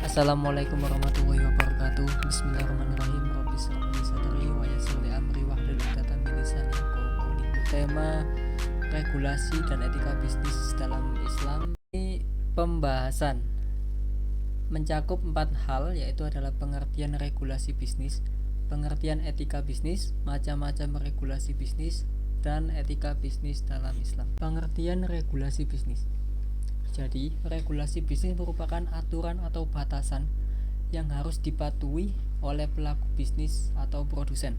Assalamualaikum warahmatullahi wabarakatuh. Bismillahirrahmanirrahim. Rabbi shrah li sadri wa yassir li amri wahlul 'uqdatam min lisani yafqahu qawli. Tema regulasi dan etika bisnis dalam Islam. Ini pembahasan mencakup 4 hal, yaitu adalah pengertian regulasi bisnis, pengertian etika bisnis, macam-macam regulasi bisnis, dan etika bisnis dalam Islam. Pengertian regulasi bisnis. Jadi, regulasi bisnis merupakan aturan atau batasan yang harus dipatuhi oleh pelaku bisnis atau produsen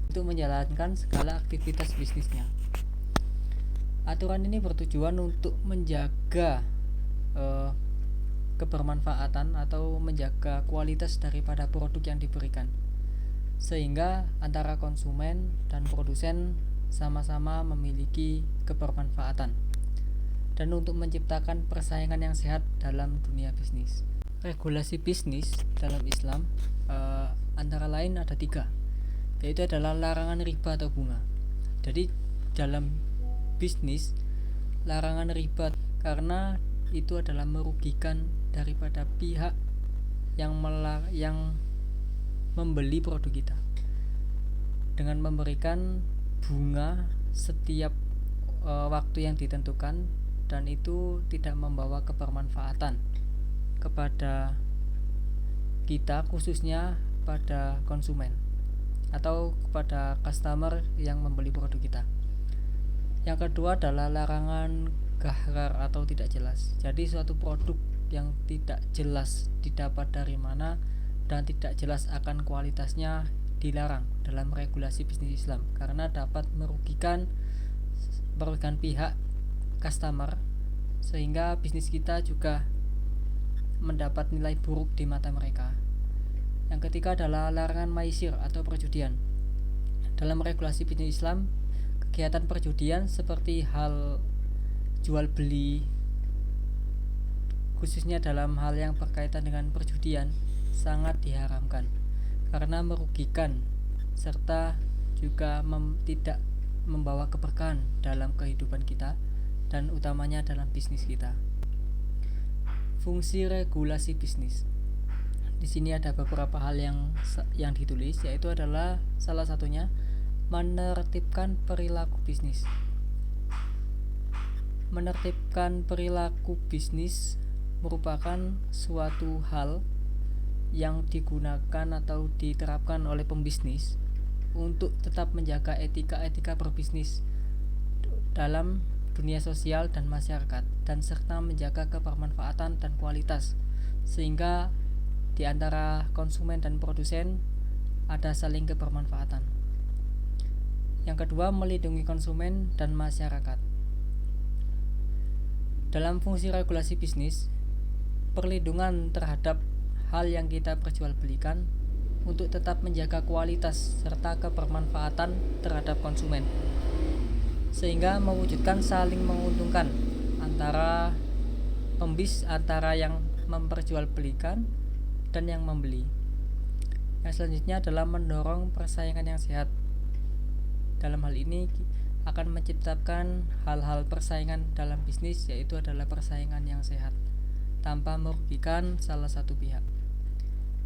untuk menjalankan segala aktivitas bisnisnya. Aturan ini bertujuan untuk menjaga kebermanfaatan atau menjaga kualitas daripada produk yang diberikan, sehingga antara konsumen dan produsen sama-sama memiliki kebermanfaatan, dan untuk menciptakan persaingan yang sehat dalam dunia bisnis. Regulasi bisnis dalam Islam antara lain ada 3, yaitu adalah larangan riba atau bunga. Jadi dalam bisnis, larangan riba karena itu adalah merugikan daripada pihak yang membeli produk kita dengan memberikan bunga setiap waktu yang ditentukan, dan itu tidak membawa kebermanfaatan kepada kita, khususnya pada konsumen atau kepada customer yang membeli produk kita. Yang kedua adalah larangan gharar atau tidak jelas. Jadi suatu produk yang tidak jelas didapat dari mana dan tidak jelas akan kualitasnya dilarang dalam regulasi bisnis Islam, karena dapat merugikan pihak customer, sehingga bisnis kita juga mendapat nilai buruk di mata mereka. Yang ketiga adalah larangan maisir atau perjudian. Dalam regulasi bisnis Islam, kegiatan perjudian seperti hal jual beli, khususnya dalam hal yang berkaitan dengan perjudian, sangat diharamkan karena merugikan serta juga tidak membawa keberkahan dalam kehidupan kita dan utamanya dalam bisnis kita. Fungsi regulasi bisnis. Di sini ada beberapa hal yang ditulis, yaitu adalah salah satunya menertibkan perilaku bisnis. Menertibkan perilaku bisnis merupakan suatu hal yang digunakan atau diterapkan oleh pembisnis untuk tetap menjaga etika berbisnis dalam dunia sosial dan masyarakat, dan serta menjaga kebermanfaatan dan kualitas, sehingga di antara konsumen dan produsen ada saling kebermanfaatan. Yang kedua, melindungi konsumen dan masyarakat. Dalam fungsi regulasi bisnis, perlindungan terhadap hal yang kita perjualbelikan untuk tetap menjaga kualitas serta kebermanfaatan terhadap konsumen, sehingga mewujudkan saling menguntungkan antara yang memperjualbelikan dan yang membeli. Yang selanjutnya adalah mendorong persaingan yang sehat. Dalam hal ini akan menciptakan hal-hal persaingan dalam bisnis, yaitu adalah persaingan yang sehat tanpa merugikan salah satu pihak.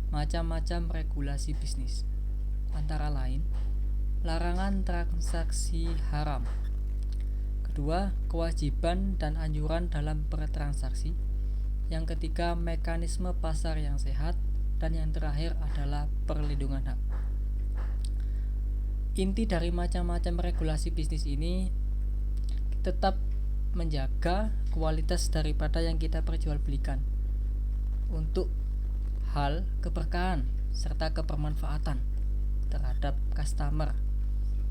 Macam-macam regulasi bisnis antara lain larangan transaksi haram. Kedua, kewajiban dan anjuran dalam bertransaksi. Yang ketiga, mekanisme pasar yang sehat. Dan yang terakhir adalah perlindungan hak. Inti dari macam-macam regulasi bisnis ini tetap menjaga kualitas daripada yang kita perjualbelikan untuk hal keberkahan serta kebermanfaatan terhadap customer,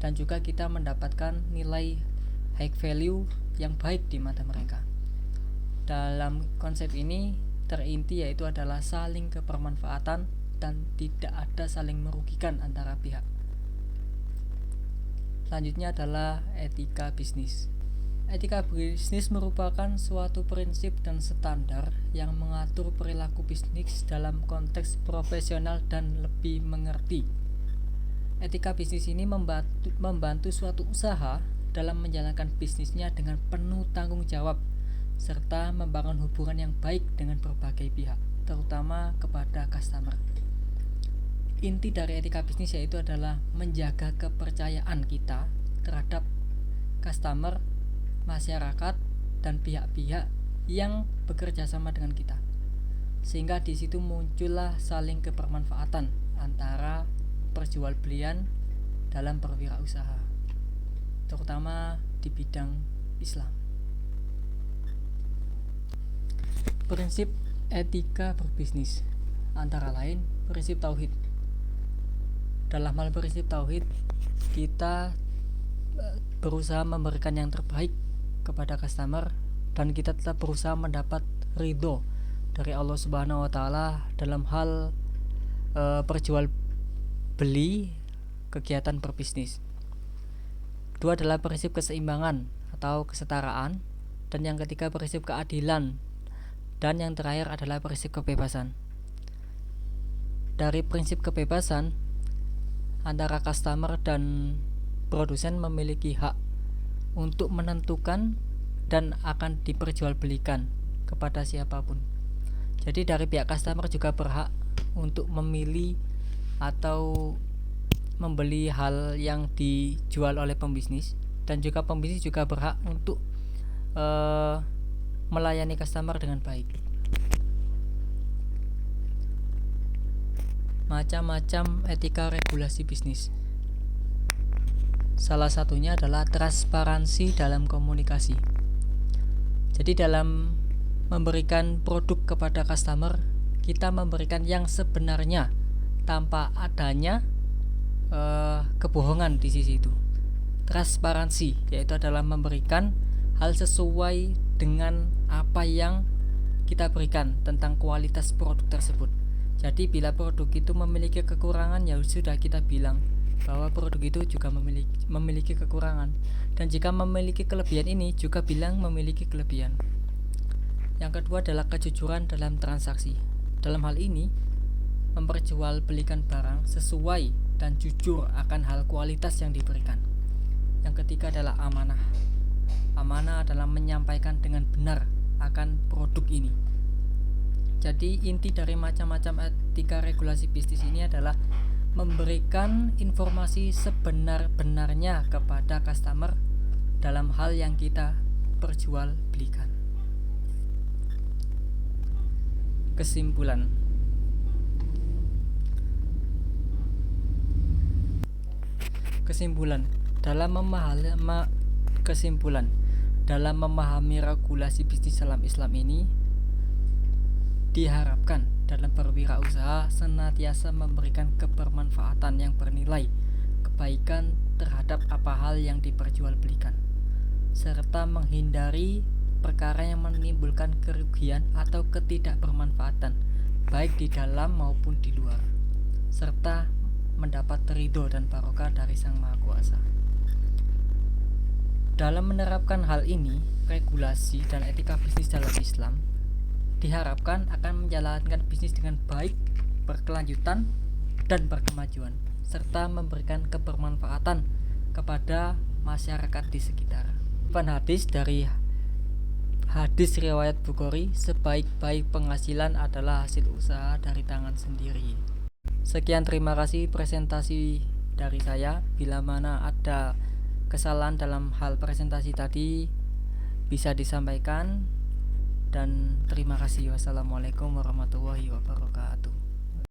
dan juga kita mendapatkan nilai high value yang baik di mata mereka. Dalam konsep ini terinti yaitu adalah saling kebermanfaatan dan tidak ada saling merugikan antara pihak. Selanjutnya adalah etika bisnis. Etika bisnis merupakan suatu prinsip dan standar yang mengatur perilaku bisnis dalam konteks profesional dan lebih mengerti. Etika bisnis ini membantu suatu usaha dalam menjalankan bisnisnya dengan penuh tanggung jawab serta membangun hubungan yang baik dengan berbagai pihak, terutama kepada customer. Inti dari etika bisnis yaitu adalah menjaga kepercayaan kita terhadap customer, masyarakat, dan pihak-pihak yang bekerja sama dengan kita, sehingga di situ muncullah saling kebermanfaatan antara perjualbelian dalam berwirausaha, terutama di bidang Islam. Prinsip etika berbisnis antara lain prinsip tauhid. Dalam hal prinsip tauhid, kita berusaha memberikan yang terbaik kepada customer dan kita tetap berusaha mendapat ridho dari Allah Subhanahu wa taala dalam hal perjual beli kegiatan berbisnis. Kedua adalah prinsip keseimbangan atau kesetaraan, dan yang ketiga prinsip keadilan, dan yang terakhir adalah prinsip kebebasan. Dari prinsip kebebasan, antara customer dan produsen memiliki hak untuk menentukan dan akan diperjualbelikan kepada siapapun. Jadi dari pihak customer juga berhak untuk memilih atau membeli hal yang dijual oleh pembisnis, dan juga pembisnis juga berhak untuk melayani customer dengan baik. Macam-macam etika regulasi bisnis. Salah satunya adalah transparansi dalam komunikasi. Jadi dalam memberikan produk kepada customer, kita memberikan yang sebenarnya tanpa adanya kebohongan di sisi itu. Transparansi yaitu adalah memberikan hal sesuai dengan apa yang kita berikan tentang kualitas produk tersebut. Jadi bila produk itu memiliki kekurangan, ya sudah kita bilang bahwa produk itu juga memiliki kekurangan, dan jika memiliki kelebihan ini juga bilang memiliki kelebihan. Yang kedua adalah kejujuran dalam transaksi. Dalam hal ini memperjualbelikan barang sesuai dan jujur akan hal kualitas yang diberikan. Yang ketiga adalah amanah. Amanah adalah menyampaikan dengan benar akan produk ini. Jadi inti dari macam-macam etika regulasi bisnis ini adalah memberikan informasi sebenar-benarnya kepada customer dalam hal yang kita perjualbelikan. Kesimpulan. Dalam memahami regulasi bisnis dalam Islam ini, diharapkan dalam berwirausaha senantiasa memberikan kebermanfaatan yang bernilai kebaikan terhadap apa hal yang diperjualbelikan, serta menghindari perkara yang menimbulkan kerugian atau ketidakbermanfaatan baik di dalam maupun di luar, serta mendapat ridho dan barokah dari Sang Maha Kuasa. Dalam menerapkan hal ini, regulasi dan etika bisnis dalam Islam diharapkan akan menjalankan bisnis dengan baik, berkelanjutan, dan berkemajuan, serta memberikan kebermanfaatan kepada masyarakat di sekitar. Hadis dari hadis riwayat Bukhari, sebaik-baik penghasilan adalah hasil usaha dari tangan sendiri. Sekian, terima kasih presentasi dari saya. Bila mana ada kesalahan dalam hal presentasi tadi bisa disampaikan, dan terima kasih. Wassalamualaikum warahmatullahi wabarakatuh.